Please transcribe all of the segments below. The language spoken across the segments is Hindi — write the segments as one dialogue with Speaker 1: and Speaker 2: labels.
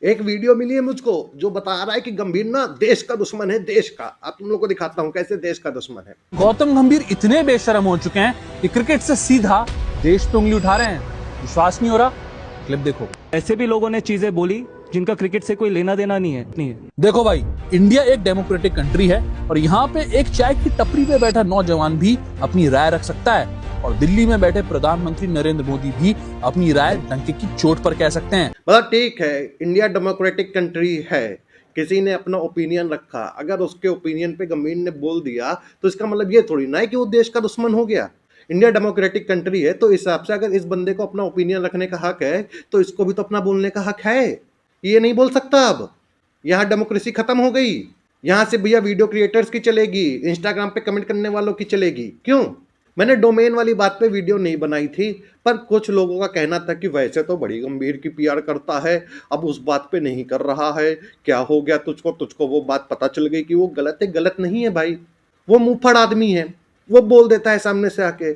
Speaker 1: एक वीडियो मिली है मुझको जो बता रहा है कि गंभीर ना देश का दुश्मन है, देश का। आप तुम लोग को दिखाता हूं कैसे देश का दुश्मन है।
Speaker 2: गौतम गंभीर इतने बेशरम हो चुके हैं कि क्रिकेट से सीधा देश पे उंगली उठा रहे हैं। विश्वास नहीं हो रहा? क्लिप देखो।
Speaker 3: ऐसे भी लोगों ने चीजें बोली जिनका क्रिकेट से कोई लेना देना नहीं है।
Speaker 2: देखो भाई, इंडिया एक डेमोक्रेटिक कंट्री है और यहाँ पे एक चाय की टपरी पे बैठा नौजवान भी अपनी राय रख सकता है और दिल्ली में बैठे प्रधानमंत्री नरेंद्र मोदी भी अपनी राय डंके की चोट पर कह सकते हैं।
Speaker 1: मतलब ठीक है, इंडिया डेमोक्रेटिक कंट्री है, किसी ने अपना ओपिनियन रखा, अगर उसके ओपिनियन पे गंभीर ने बोल दिया तो इसका मतलब ये थोड़ी ना है कि वो देश का दुश्मन हो गया। इंडिया डेमोक्रेटिक कंट्री है तो इस हिसाब से अगर इस बंदे को अपना ओपिनियन रखने का हक है तो इसको भी तो अपना बोलने का हक है। ये नहीं बोल सकता अब, यहाँ डेमोक्रेसी खत्म हो गई। यहाँ से भैया वीडियो क्रिएटर्स की चलेगी, इंस्टाग्राम पे कमेंट करने वालों की चलेगी। क्यों? मैंने डोमेन वाली बात पे वीडियो नहीं बनाई थी, पर कुछ लोगों का कहना था कि वैसे तो बड़ी गंभीर की पीआर करता है, अब उस बात पे नहीं कर रहा है, क्या हो गया तुझको? तुझको वो बात पता चल गई कि वो गलत है? गलत नहीं है भाई, वो मुंहफड़ आदमी है, वो बोल देता है सामने से आके।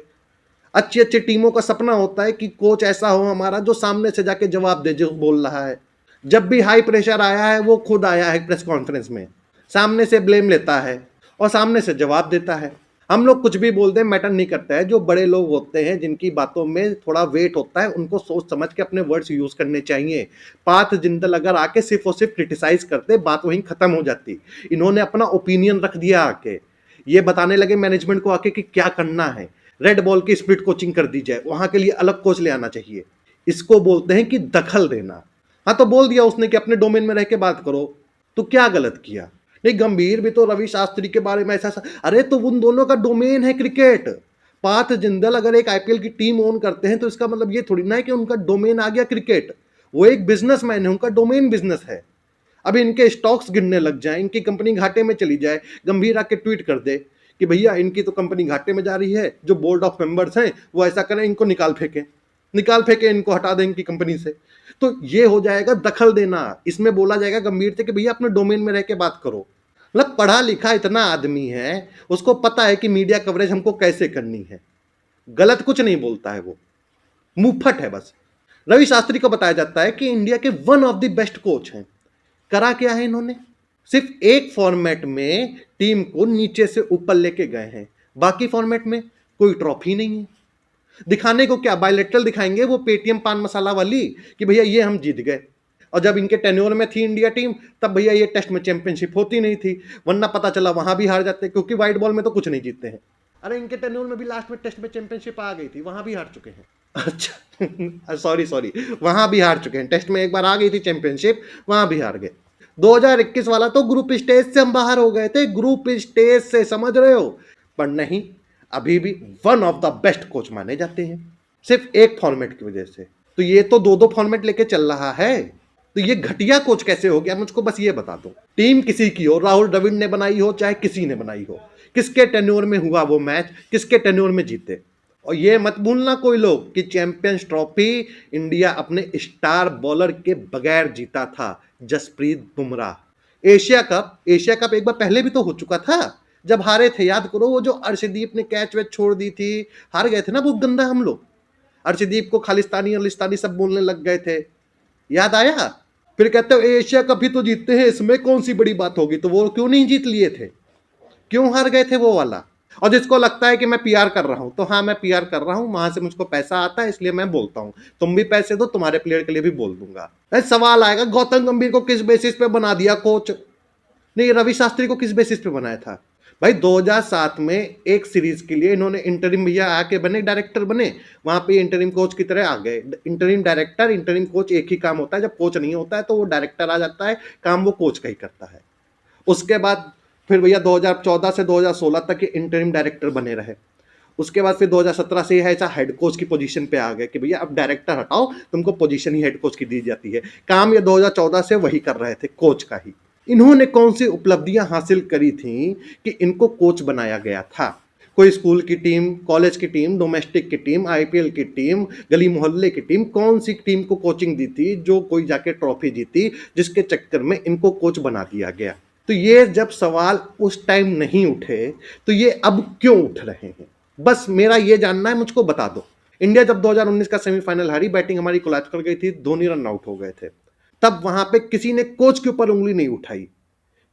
Speaker 1: अच्छी अच्छी टीमों का सपना होता है कि कोच ऐसा हो हमारा जो सामने से जाके जवाब दे जो बोल रहा है। जब भी हाई प्रेशर आया है वो खुद आया है प्रेस कॉन्फ्रेंस में, सामने से ब्लेम लेता है और सामने से जवाब देता है। हम लोग कुछ भी बोल दें मैटर नहीं करता है। जो बड़े लोग होते हैं जिनकी बातों में थोड़ा वेट होता है उनको सोच समझ के अपने वर्ड्स यूज करने चाहिए। पार्थ जिंदल अगर आके सिर्फ और सिर्फ क्रिटिसाइज करते बात वहीं खत्म हो जाती। इन्होंने अपना ओपिनियन रख दिया आके, ये बताने लगे मैनेजमेंट को आके कि क्या करना है। रेड बॉल की स्प्लिट कोचिंग कर दी जाए, वहां के लिए अलग कोच ले आना चाहिए। इसको बोलते हैं कि दखल देना। हाँ तो बोल दिया उसने कि अपने डोमेन में रह के बात करो, तो क्या गलत किया? नहीं, गंभीर भी तो रवि शास्त्री के बारे में ऐसा अरे तो उन दोनों का डोमेन है क्रिकेट। पार्थ जिंदल अगर एक आईपीएल की टीम ओन करते हैं तो इसका मतलब ये थोड़ी ना है कि उनका डोमेन आ गया क्रिकेट। वो एक बिजनेसमैन है, उनका डोमेन बिजनेस है। अब इनके स्टॉक्स गिरने लग जाए, इनकी कंपनी घाटे में चली जाए, गंभीर आके ट्वीट कर दे कि भैया इनकी तो कंपनी घाटे में जा रही है, जो बोर्ड ऑफ मेंबर्स हैं वो ऐसा करें, इनको निकाल फेंके, इनको हटा दें इनकी कंपनी से। तो ये हो जाएगा दखल देना। इसमें बोला जाएगा गंभीर से कि भैया अपने डोमेन में रह के बात करो। मतलब पढ़ा लिखा इतना आदमी है, उसको पता है कि मीडिया कवरेज हमको कैसे करनी है। गलत कुछ नहीं बोलता है, वो मुंहफट है बस। रवि शास्त्री को बताया जाता है कि इंडिया के one of the best coach हैं। करा क्या है इन्होंने? सिर्फ एक फॉर्मेट में टीम को नीचे से ऊपर लेके गए हैं, बाकी फॉर्मेट में कोई ट्रॉफी नहीं है। दिखाने को क्या बायलैटरल दिखाएंगे, वो पेटीएम पान मसाला वाली कि भैया ये हम जीत गए। और जब इनके टेन्योर में थी इंडिया टीम तब भैया ये टेस्ट में चैंपियनशिप होती नहीं थी, वरना पता चला वहां भी हार जाते, क्योंकि व्हाइट बॉल में तो कुछ नहीं जीतते हैं। अरे इनके टेन्योर में भी लास्ट में टेस्ट में चैंपियनशिप आ गई थी, वहां भी हार चुके हैं। अच्छा सॉरी, वहां भी हार चुके हैं। टेस्ट में एक बार आ गई थी चैंपियनशिप, वहां भी हार गए। 2021 वाला तो ग्रुप स्टेज से हम बाहर हो गए थे, ग्रुप स्टेज से, समझ रहे हो? पर नहीं, अभी भी one of the best coach माने जाते हैं, सिर्फ एक फॉर्मेट की वजह से। तो ये तो दो फॉर्मेट लेके चल रहा है, तो ये घटिया कोच कैसे हो गया? मुझको बस ये बता दो। टीम किसी की हो, राहुल द्रविड़ ने बनाई हो चाहे किसी ने बनाई हो, किसके टेन्योर में हुआ वो मैच, किसके टेन्योर में जीते? और ये मत भूलना कोई लोग कि चैंपियंस ट्रॉफी इंडिया अपने स्टार बॉलर के बगैर जीता था, जसप्रीत बुमराह। एशिया कप एक बार पहले भी तो हो चुका था, जब हारे थे, याद करो। वो जो अर्शदीप ने कैच वैच छोड़ दी थी, हार गए थे ना बहुत गंदा हम लोग। अर्शदीप को खालिस्तानी सब बोलने लग गए थे, याद आया? फिर कहते हो एशिया कप भी तो जीतते हैं, इसमें कौन सी बड़ी बात होगी? तो वो क्यों नहीं जीत लिए थे? क्यों हार गए थे वो वाला? और जिसको लगता है कि मैं पीआर कर रहा हूं, तो हाँ मैं पीआर कर रहा हूं, वहां से मुझको पैसा आता है इसलिए मैं बोलता हूं। तुम भी पैसे दो, तुम्हारे प्लेयर के लिए भी बोल दूंगा। सवाल आएगा गौतम गंभीर को किस बेसिस पे बना दिया कोच? नहीं, रवि शास्त्री को किस बेसिस पे बनाया था? भाई 2007 में एक सीरीज के लिए इन्होंने इंटरिम भैया आके बने, डायरेक्टर बने, वहां पे इंटरिम कोच की तरह आ गए। इंटरिम डायरेक्टर, इंटरिम कोच एक ही काम होता है, जब कोच नहीं होता है तो वो डायरेक्टर आ जाता है, काम वो कोच का ही करता है। उसके बाद फिर भैया 2014 से 2016 तक ये इंटरिम डायरेक्टर बने रहे। उसके बाद फिर 2017 से है ऐसा हेड कोच की पोजीशन पे आ गए कि भैया अब डायरेक्टर हटाओ, तुमको पोजीशन ही हेड कोच की दी जाती है। काम ये 2014 से वही कर रहे थे, कोच का ही। इन्होंने कौन सी उपलब्धियां हासिल करी थी कि इनको कोच बनाया गया था? कोई स्कूल की टीम, कॉलेज की टीम, डोमेस्टिक की टीम, आईपीएल की टीम, गली मोहल्ले की टीम, कौन सी टीम को कोचिंग दी थी जो कोई जाके ट्रॉफी जीती, जिसके चक्कर में इनको कोच बना दिया गया? तो ये जब सवाल उस टाइम नहीं उठे तो ये अब क्यों उठ रहे हैं? बस मेरा ये जानना है, मुझको बता दो। इंडिया जब 2019 का सेमीफाइनल हारी, बैटिंग हमारी कोलैप्स कर गई थी, धोनी रन आउट हो गए थे, तब वहां पे किसी ने कोच के ऊपर उंगली नहीं उठाई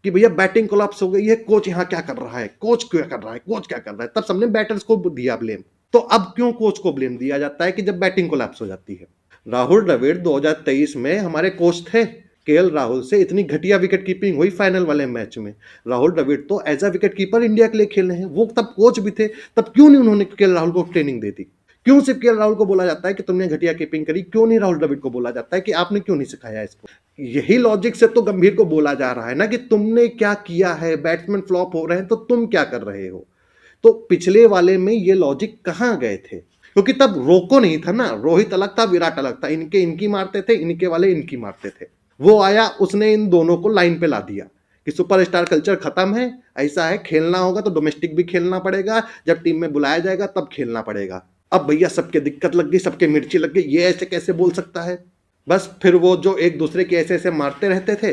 Speaker 1: कि भैया बैटिंग कोलैप्स हो गई है, कोच यहाँ क्या कर रहा है, कोच क्या कर रहा है, कोच क्या कर रहा है। तब सबने बैटर्स को दिया ब्लेम। तो अब क्यों कोच को ब्लेम दिया जाता है कि जब बैटिंग कोलैप्स हो जाती है। राहुल द्रविड़ 2023 में हमारे कोच थे, केएल राहुल से इतनी घटिया विकेट कीपिंग हुई फाइनल वाले मैच में। राहुल द्रविड़ तो as a wicket keeper India के लिए खेले हैं, वो तब कोच भी थे। तब क्यों नहीं उन्होंने केएल राहुल को ट्रेनिंग दे दी? क्यों सिर्फ केएल राहुल को बोला जाता है कि तुमने घटिया कीपिंग करी? क्यों नहीं राहुल द्रविड़ को बोला जाता है कि आपने क्यों नहीं सिखाया इसको? यही लॉजिक से तो गंभीर को बोला जा रहा है ना कि तुमने क्या किया है, बैट्समैन फ्लॉप हो रहे हैं तो तुम क्या कर रहे हो। तो पिछले वाले में ये लॉजिक कहां गए थे? क्योंकि तब रोको नहीं था ना, रोहित अलग था, विराट अलग था, इनके इनकी मारते थे, इनके वाले इनकी मारते थे। वो आया, उसने इन दोनों को लाइन पे ला दिया कि सुपरस्टार कल्चर खत्म है, ऐसा है, खेलना होगा तो डोमेस्टिक भी खेलना पड़ेगा, जब टीम में बुलाया जाएगा तब खेलना पड़ेगा। अब भैया सबके दिक्कत लग गई, सबके मिर्ची लग गई, ये ऐसे कैसे बोल सकता है। बस फिर वो जो एक दूसरे के ऐसे ऐसे मारते रहते थे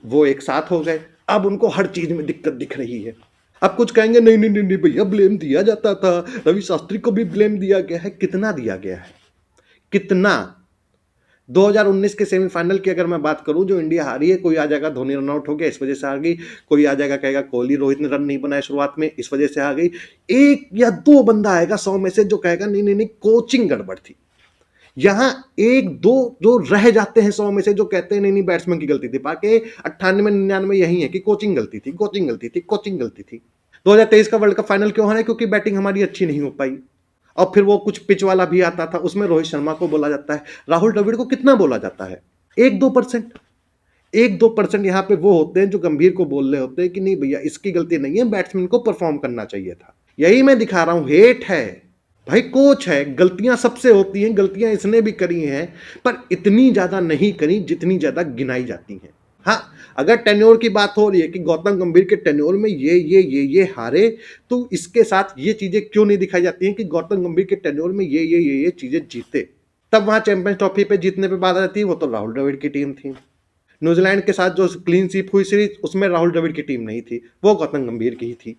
Speaker 1: वो एक साथ हो गए। अब उनको हर चीज में दिक्कत दिख रही है। अब कुछ कहेंगे नहीं नहीं नहीं नहीं भैया ब्लेम दिया जाता था, रवि शास्त्री को भी ब्लेम दिया गया है। कितना दिया गया है, कितना? 2019 के सेमीफाइनल की अगर मैं बात करूं, जो इंडिया हारी है, कोई आ जाएगा धोनी रन आउट हो गया इस वजह से हार गई, कोई आ जाएगा कहेगा कोहली रोहित ने रन नहीं बनाए शुरुआत में इस वजह से हार गई। एक या दो बंदा आएगा 100 में से जो कहेगा नहीं नहीं नहीं कोचिंग गड़बड़ थी। यहां एक दो जो रह जाते हैं 100 में से जो कहते हैं नहीं नहीं बैट्समैन की गलती थी, बाकी 98-99 यही है कि कोचिंग गलती थी, कोचिंग गलती थी, कोचिंग गलती थी। 2023 का वर्ल्ड कप फाइनल क्यों हारे? क्योंकि बैटिंग हमारी अच्छी नहीं हो पाई। और फिर वो कुछ पिच वाला भी आता था, उसमें रोहित शर्मा को बोला जाता है, राहुल द्रविड़ को कितना बोला जाता है? 1-2%। 1-2% यहाँ पे वो होते हैं जो गंभीर को बोल रहे होते हैं कि नहीं भैया इसकी गलती नहीं है, बैट्समैन को परफॉर्म करना चाहिए था। यही मैं दिखा रहा हूं, हेट है भाई। कोच है, गलतियां सबसे होती हैं, गलतियां इसने भी करी हैं, पर इतनी ज्यादा नहीं करी जितनी ज्यादा गिनाई जाती हैं। हाँ, अगर टेन्योर की बात हो रही है कि गौतम गंभीर के टेन्योर में ये हारे, तो इसके साथ ये चीजें क्यों नहीं दिखाई जाती हैं कि गौतम गंभीर के टेन्योर में ये चीजें जीते? तब वहां चैंपियंस ट्रॉफी पे जीतने पे बात आती है, वो तो राहुल द्रविड़ की टीम थी। न्यूजीलैंड के साथ जो क्लीन स्वीप हुई सीरीज, उसमें राहुल द्रविड़ की टीम नहीं थी, वो गौतम गंभीर की ही थी।